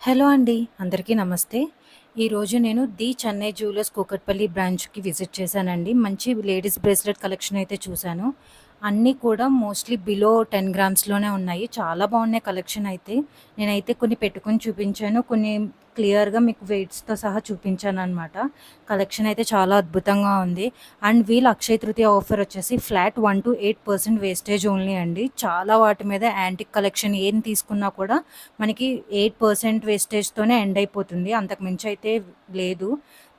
Hello అండి. అందరికీ నమస్తే. ఈరోజు నేను ది చెన్నై జ్యువెలర్స్ కూకట్పల్లి బ్రాంచ్‌కి విజిట్ చేశానండి. మంచి లేడీస్ బ్రేస్లెట్ కలెక్షన్ అయితే చూశాను. అన్నీ కూడా మోస్ట్‌లీ బిలో 10 గ్రామ్స్‌లోనే ఉన్నాయి. చాలా బాగున్నాయి కలెక్షన్ అయితే. నేనైతే కొన్ని పెట్టుకొని చూపించాను. కొన్ని క్లియర్‌గా మీకు వెయిట్స్‌తో సహా చూపించాననమాట. కలెక్షన్ అయితే చాలా అద్భుతంగా ఉంది. అండ్ వీళ్ళ అక్షయ తృతీయ ఆఫర్ వచ్చేసి ఫ్లాట్ 1-8% వేస్టేజ్ ఓన్లీ అండి. చాలా వాటి మీద యాంటిక్ కలెక్షన్ ఏం తీసుకున్నా కూడా మనకి 8% వేస్టేజ్‌తోనే ఎండ్ అయిపోతుంది. అంతకు మించి అయితే లేదు.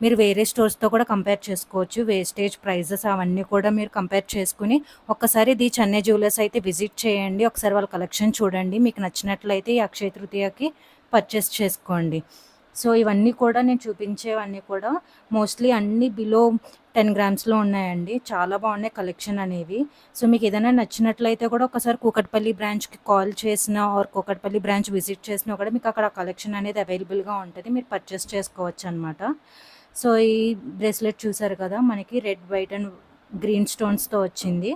మీరు వేరే స్టోర్స్‌తో కూడా కంపేర్ చేసుకోవచ్చు. వేస్టేజ్ ప్రైజెస్ అవన్నీ కూడా మీరు కంపేర్ చేసుకొని ఒక్కసారి ది చెన్నై జ్యువెలర్స్ అయితే విజిట్ చేయండి. ఒకసారి వాళ్ళ కలెక్షన్ చూడండి. మీకు నచ్చినట్లయితే ఈ అక్షయ తృతీయకి పర్చేస్ చేసుకోండి. సో, ఇవన్నీ కూడా నేను చూపించేవన్నీ కూడా మోస్ట్‌లీ అన్నీ బిలో 10 గ్రామ్స్‌లో ఉన్నాయండి. చాలా బాగున్నాయి కలెక్షన్ అనేవి. సో, మీకేదైనా నచ్చినట్లయితే కూడా ఒకసారి కూకట్పల్లి బ్రాంచ్‌కి కాల్ చేసినా ఆర్ కూకట్పల్లి బ్రాంచ్ విజిట్ చేసినా కూడా మీకు అక్కడ కలెక్షన్ అనేది అవైలబుల్‌గా ఉంటది. మీరు పర్చేస్ చేసుకోవచ్చనమాట. సో, ఈ బ్రేస్లెట్ చూసారు కదా! మనకి రెడ్, వైట్ అండ్ గ్రీన్ స్టోన్స్‌తో వచ్చింది.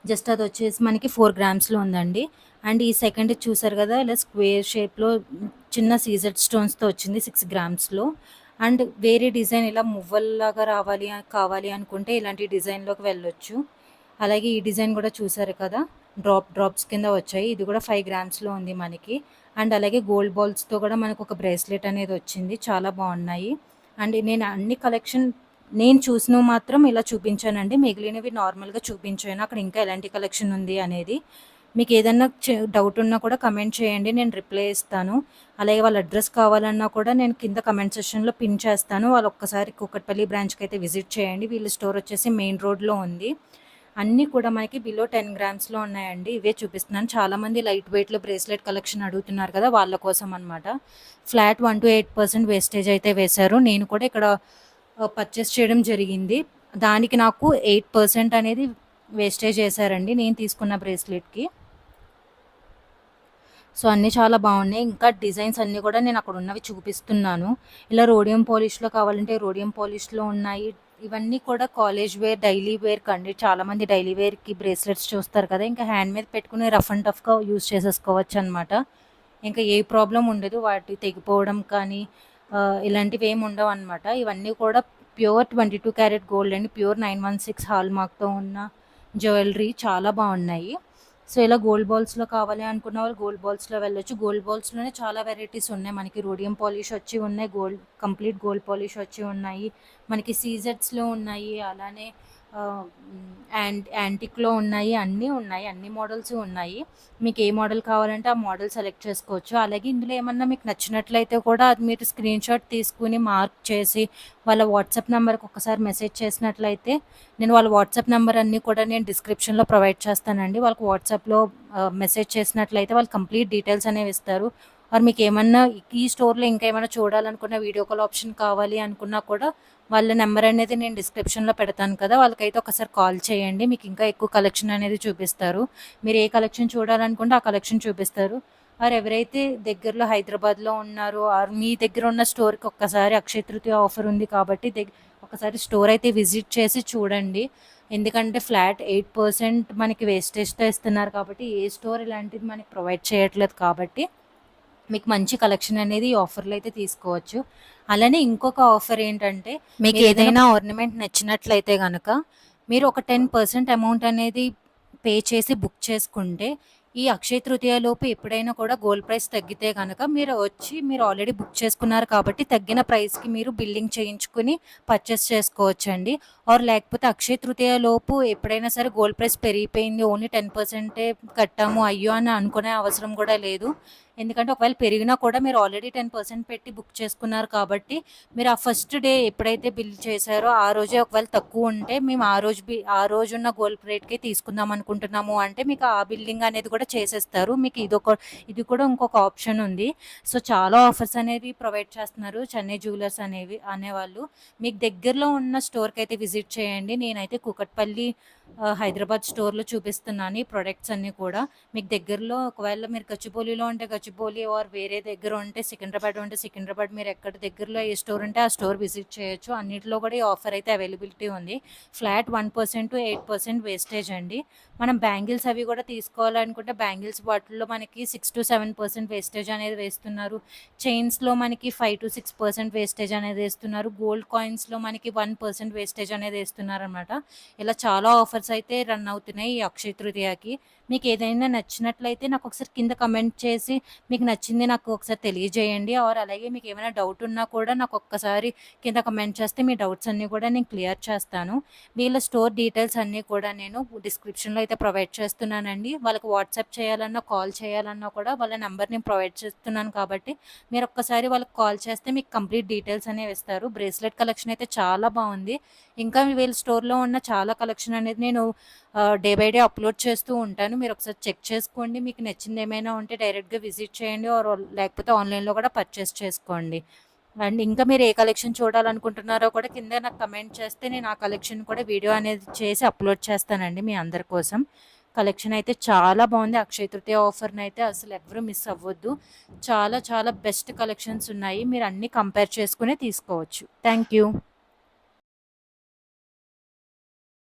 జస్ట్ అదొచ్చేసి మనకి 4 గ్రామ్స్‌లో ఉందండి. అండ్ ఈ సెకండ్‌ది చూసారు కదా! ఇలా స్క్వేర్ షేప్‌లో చిన్న సీజెడ్ స్టోన్స్‌తో వచ్చింది 6 గ్రామ్స్‌లో. అండ్ వేరే డిజైన్ ఇలా మువ్వల్లాగా కావాలి అనుకుంటే ఇలాంటి డిజైన్‌లోకి వెళ్ళొచ్చు. అలాగే ఈ డిజైన్ కూడా చూసారు కదా! డ్రాప్స్ కింద వచ్చాయి. ఇది కూడా 5 గ్రామ్స్‌లో ఉంది మనకి. అండ్ అలాగే గోల్డ్ బాల్స్‌తో కూడా మనకొక బ్రేస్లెట్ అనేది వచ్చింది. చాలా బాగున్నాయి. అండ్ నేను అన్ని కలెక్షన్ నేను చూసినవి మాత్రం ఇలా చూపించానండి. మిగిలినవి నార్మల్‌గా చూపించాను. అక్కడ ఇంకా ఎలాంటి కలెక్షన్ ఉంది అనేది. మీకేదన్నా డౌట్ ఉన్నా కూడా కమెంట్ చేయండి. నేను రిప్లై ఇస్తాను. అలాగే వాళ్ళ అడ్రస్ కావాలన్నా కూడా నేను కింద కమెంట్ సెక్షన్‌లో పిన్ చేస్తాను. వాళ్ళు ఒక్కసారి కూకట్పల్లి బ్రాంచ్‌కైతే విజిట్ చేయండి. వీళ్ళ స్టోర్ వచ్చేసి మెయిన్ రోడ్‌లో ఉంది. అన్నీ కూడా మనకి బిలో 10 గ్రామ్స్‌లో ఉన్నాయండి. ఇవే చూపిస్తున్నాను. చాలామంది లైట్ వెయిట్‌లో బ్రేస్లెట్ కలెక్షన్ అడుగుతున్నారు కదా! వాళ్ళ కోసం అనమాట. ఫ్లాట్ 1-8% వేస్టేజ్ అయితే వేశారు. నేను కూడా ఇక్కడ పర్చేస్ చేయడం జరిగింది. దానికి నాకు 8% అనేది వేస్టేజ్ ఏసారండి నేను తీసుకున్న బ్రేస్లెట్‌కి. సో, అన్నీ చాలా బాగున్నాయి. ఇంకా డిజైన్స్ అన్నీ కూడా నేను అక్కడ ఉన్నవి చూపిస్తున్నాను. ఇలా రోడియం పాలిష్‌లో కావాలంటే రోడియం పాలిష్‌లో ఉన్నాయి. ఇవన్నీ కూడా కాలేజ్ వేర్, డైలీ వేర్‌కండి. చాలామంది డైలీ వేర్‌కి బ్రేస్లెట్స్ చూస్తారు కదా! ఇంకా హ్యాండ్ మీద పెట్టుకుని రఫ్ అండ్ టఫ్‌గా యూజ్ చేసేసుకోవచ్చనమాట. ఇంకా ఏ ప్రాబ్లమ్ ఉండదు. వాటి తెగిపోవడం కానీ ఇలాంటివి ఏమి ఉండవనమాట. ఇవన్నీ కూడా ప్యూర్ 22 క్యారెట్ గోల్డ్ అండి. ప్యూర్ 916 హాల్‌మార్క్‌తో ఉన్న జ్యువెలరీ చాలా బాగున్నాయి. సో, ఇలా గోల్డ్ బాల్స్‌లో కావాలి అనుకున్న వాళ్ళు గోల్డ్ బాల్స్‌లో వెళ్ళొచ్చు. గోల్డ్ బాల్స్‌లోనే చాలా వెరైటీస్ ఉన్నాయి. మనకి రోడియం పాలిష్ వచ్చి ఉన్నాయి. కంప్లీట్ గోల్డ్ పాలిష్ వచ్చి ఉన్నాయి. మనకి సీజెడ్స్‌లో ఉన్నాయి. అలానే యాంటిక్‌లో ఉన్నాయి. అన్నీ ఉన్నాయి. అన్ని మోడల్స్ ఉన్నాయి. మీకు ఏ మోడల్ కావాలంటే ఆ మోడల్ సెలెక్ట్ చేసుకోవచ్చు. అలాగే ఇందులో ఏమన్నా మీకు నచ్చినట్లయితే కూడా అది మీరు స్క్రీన్‌షాట్ తీసుకొని మార్క్ చేసి వాళ్ళ వాట్సాప్ నంబర్‌కి ఒక్కసారి మెసేజ్ చేసినట్లయితే నేను వాళ్ళ వాట్సాప్ నంబర్ అన్నీ కూడా నేను డిస్క్రిప్షన్‌లో ప్రొవైడ్ చేస్తానండి. వాళ్ళకి వాట్సాప్‌లో మెసేజ్ చేసినట్లయితే వాళ్ళు కంప్లీట్ డీటెయిల్స్ అనేవి ఇస్తారు. ఆర్ మీకేమన్నా ఈ స్టోర్‌లో ఇంకా ఏమైనా చూడాలనుకున్న వీడియో కాల్ ఆప్షన్ కావాలి అనుకున్నా కూడా వాళ్ళ నెంబర్ అనేది నేను డిస్క్రిప్షన్‌లో పెడతాను కదా! వాళ్ళకైతే ఒకసారి కాల్ చేయండి. మీకు ఇంకా ఎక్కువ కలెక్షన్ అనేది చూపిస్తారు. మీరు ఏ కలెక్షన్ చూడాలనుకుంటే ఆ కలెక్షన్ చూపిస్తారు. ఆర్ ఎవరైతే దగ్గరలో హైదరాబాద్‌లో ఉన్నారో ఆర్ మీ దగ్గర ఉన్న స్టోర్‌కి ఒక్కసారి అక్షయ తృతీయ ఆఫర్ ఉంది కాబట్టి ఒకసారి స్టోర్ అయితే విజిట్ చేసి చూడండి. ఎందుకంటే ఫ్లాట్ 8% మనకి వేస్టేజ్‌తో ఇస్తున్నారు కాబట్టి ఏ స్టోర్ ఇలాంటిది మనకి ప్రొవైడ్ చేయట్లేదు కాబట్టి మీకు మంచి కలెక్షన్ అనేది ఈ ఆఫర్‌లో అయితే తీసుకోవచ్చు. అలానే ఇంకొక ఆఫర్ ఏంటంటే మీకేదైనా ఆర్నమెంట్ నచ్చినట్లయితే గనక మీరు ఒక 10% అమౌంట్ అనేది పే చేసి బుక్ చేసుకుంటే ఈ అక్షయ తృతీయ లోపు ఎప్పుడైనా కూడా గోల్డ్ ప్రైస్ తగ్గితే గనక మీరు ఆల్రెడీ బుక్ చేసుకున్నారు కాబట్టి తగ్గిన ప్రైస్‌కి మీరు బిల్లింగ్ చేయించుకొని పర్చేస్ చేసుకోవచ్చండి. ఆర్ లేకపోతే అక్షయ తృతీయ లోపు ఎప్పుడైనా సరే గోల్డ్ ప్రైస్ పెరిగిపోయింది. ఓన్లీ 10% కట్టాము అయ్యో! అని అనుకునే అవసరం కూడా లేదు. ఎందుకంటే ఒకవేళ పెరిగినా కూడా మీరు ఆల్రెడీ 10% పెట్టి బుక్ చేసుకున్నారు కాబట్టి మీరు ఆ ఫస్ట్ డే ఎప్పుడైతే బిల్ చేశారో ఆ రోజే ఒకవేళ తక్కువ ఉంటే మేము ఆ రోజున్న గోల్డ్ రేట్‌కే తీసుకుందాం అనుకుంటున్నాము అంటే మీకు ఆ బిల్లింగ్ అనేది కూడా చేసేస్తారు. మీకు ఇది కూడా ఇంకొక ఆప్షన్ ఉంది. సో, చాలా ఆఫర్స్ అనేవి ప్రొవైడ్ చేస్తున్నారు చెన్నై జ్యువెలర్స్ అనేవాళ్ళు. మీకు దగ్గరలో ఉన్న స్టోర్‌కైతే విజిట్ చేయండి. నేనైతే కూకట్పల్లి హైదరాబాద్ స్టోర్‌లో చూపిస్తున్నాను ఈ ప్రొడక్ట్స్ అన్నీ కూడా. మీకు దగ్గరలో ఒకవేళ మీరు గచ్చిబౌలిలో ఉంటే గచ్చిబౌలి ఆర్ వేరే దగ్గర ఉంటే సికింద్రాబాద్ ఉంటే సికింద్రాబాద్ మీరు ఎక్కడ దగ్గరలో ఏ స్టోర్ ఉంటే ఆ స్టోర్ విజిట్ చేయొచ్చు. అన్నిట్లో కూడా ఈ ఆఫర్ అయితే అవైలబిలిటీ ఉంది. ఫ్లాట్ 1% టు 8% వేస్టేజ్ అండి. మనం బ్యాంగిల్స్ అవి కూడా తీసుకోవాలనుకుంటే బ్యాంగిల్స్ వాటిల్లో మనకి 6-7% వేస్టేజ్ అనేది వేస్తున్నారు. చైన్స్‌లో మనకి 5-6% వేస్టేజ్ అనేది ఏస్తున్నారు. గోల్డ్ కాయిన్స్‌లో మనకి 1% వేస్టేజ్ అనేది ఏస్తున్నారనమాట. ఇలా చాలా ఆఫర్స్ అయితే రన్ అవుతున్నాయి ఈ అక్షయ తృతీయకి. మీకు ఏదైనా నచ్చినట్లయితే నాకు ఒకసారి కింద కమెంట్ చేసి మీకు నచ్చింది నాకు ఒకసారి తెలియజేయండి. ఆర్ అలాగే మీకు ఏమైనా డౌట్ ఉన్నా కూడా నాకు ఒక్కసారి కింద కమెంట్ చేస్తే మీ డౌట్స్ అన్నీ కూడా నేను క్లియర్ చేస్తాను. వీళ్ళ స్టోర్ డీటెయిల్స్ అన్నీ కూడా నేను డిస్క్రిప్షన్‌లో అయితే ప్రొవైడ్ చేస్తున్నానండి. వాళ్ళకి వాట్సాప్ చేయాలన్నా, కాల్ చేయాలన్నా కూడా వాళ్ళ నంబర్ నేను ప్రొవైడ్ చేస్తున్నాను కాబట్టి మీరు ఒక్కసారి వాళ్ళకి కాల్ చేస్తే మీకు కంప్లీట్ డీటెయిల్స్ అనేవి ఇస్తారు. బ్రేస్లెట్ కలెక్షన్ అయితే చాలా బాగుంది. ఇంకా వీళ్ళ స్టోర్‌లో ఉన్న చాలా కలెక్షన్ అనేది నేను డే బై డే అప్లోడ్ చేస్తూ ఉంటాను. మీరు ఒకసారి చెక్ చేసుకోండి. మీకు నచ్చింది ఏమైనా ఉంటే డైరెక్ట్‌గా విజిట్ చేయండి. ఆర్ లేకపోతే ఆన్‌లైన్‌లో కూడా పర్చేస్ చేసుకోండి. అండ్ ఇంకా మీరు ఏ కలెక్షన్ చూడాలనుకుంటున్నారో కూడా కింద నాకు కమెంట్ చేస్తే నేను ఆ కలెక్షన్ కూడా వీడియో అనేది చేసి అప్లోడ్ చేస్తానండి మీ అందరి కోసం. కలెక్షన్ అయితే చాలా బాగుంది. అక్షయ తృతీయ ఆఫర్‌ని అయితే అసలు ఎవ్వరూ మిస్ అవ్వద్దు. చాలా చాలా బెస్ట్ కలెక్షన్స్ ఉన్నాయి. మీరు అన్నీ కంపేర్ చేసుకునే తీసుకోవచ్చు. Thank you.